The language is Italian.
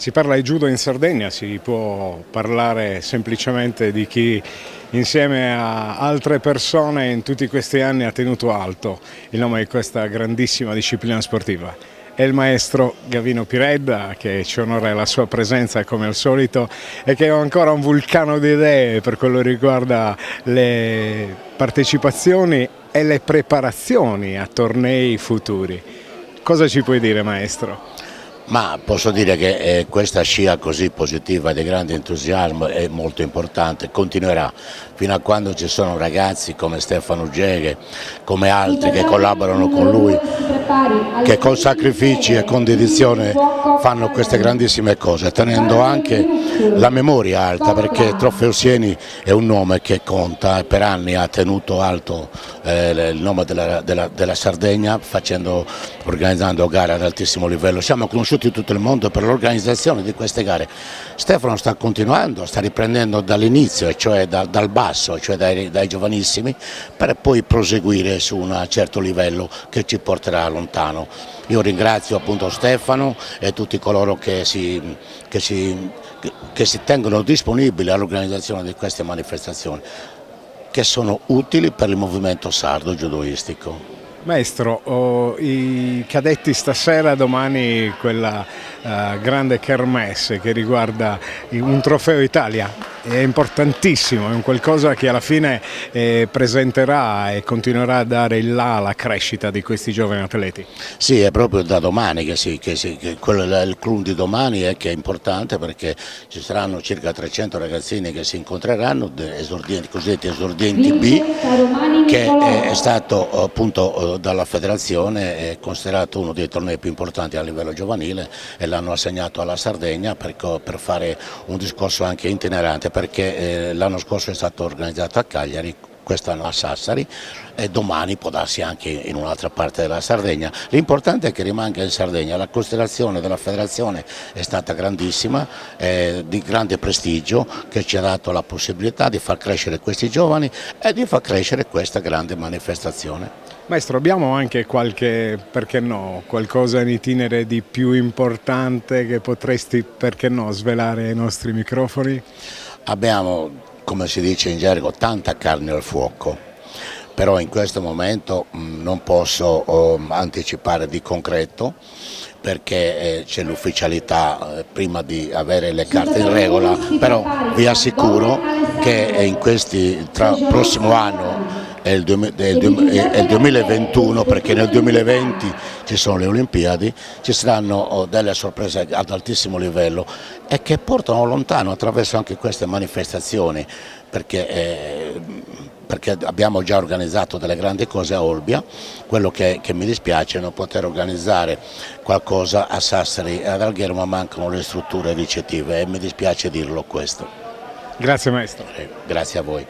Si parla di judo in Sardegna, si può parlare semplicemente di chi insieme a altre persone in tutti questi anni ha tenuto alto il nome di questa grandissima disciplina sportiva. È il maestro Gavino Piredda che ci onora la sua presenza come al solito e che è ancora un vulcano di idee per quello che riguarda le partecipazioni e le preparazioni a tornei futuri. Cosa ci puoi dire, maestro? Ma posso dire che questa scia così positiva di grande entusiasmo è molto importante, continuerà fino a quando ci sono ragazzi come Stefano Geghe, come altri che collaborano con lui, che con sacrifici e con dedizione fanno queste grandissime cose, tenendo anche la memoria alta, perché Trofeo Sieni è un nome che conta e per anni ha tenuto alto il nome della Sardegna organizzando gare ad altissimo livello. Siamo conosciuti in tutto il mondo per l'organizzazione di queste gare. Stefano sta continuando, sta riprendendo dall'inizio, cioè dal basso, cioè dai giovanissimi, per poi proseguire su un certo livello che ci porterà lontano. Io ringrazio appunto Stefano e tutti coloro che si tengono disponibili all'organizzazione di queste manifestazioni, che sono utili per il movimento sardo judoistico. Maestro, i cadetti stasera, domani quella grande kermesse che riguarda un trofeo Italia, è importantissimo, è un qualcosa che alla fine presenterà e continuerà a dare il là alla crescita di questi giovani atleti. Sì, è proprio da domani che il clou di domani è che è importante, perché ci saranno circa 300 ragazzini che si incontreranno, cosiddetti esordienti B, che è stato appunto dalla federazione considerato uno dei tornei più importanti a livello giovanile e l'hanno assegnato alla Sardegna per fare un discorso anche itinerante, perché l'anno scorso è stato organizzato a Cagliari, quest'anno a Sassari e domani può darsi anche in un'altra parte della Sardegna. L'importante è che rimanga in Sardegna. La considerazione della federazione è stata grandissima, di grande prestigio, che ci ha dato la possibilità di far crescere questi giovani e di far crescere questa grande manifestazione. Maestro, abbiamo anche qualche, perché no, qualcosa in itinere di più importante che potresti, perché no, svelare ai nostri microfoni? Abbiamo, come si dice in gergo, tanta carne al fuoco, però in questo momento non posso anticipare di concreto, perché c'è l'ufficialità prima di avere le carte in regola, però vi assicuro che tra il prossimo anno e il 2021, perché nel 2020 ci sono le Olimpiadi, ci saranno delle sorprese ad altissimo livello e che portano lontano attraverso anche queste manifestazioni, perché abbiamo già organizzato delle grandi cose a Olbia. Quello che mi dispiace è non poter organizzare qualcosa a Sassari e ad Alghero, ma mancano le strutture ricettive e mi dispiace dirlo questo. Grazie maestro. Grazie a voi.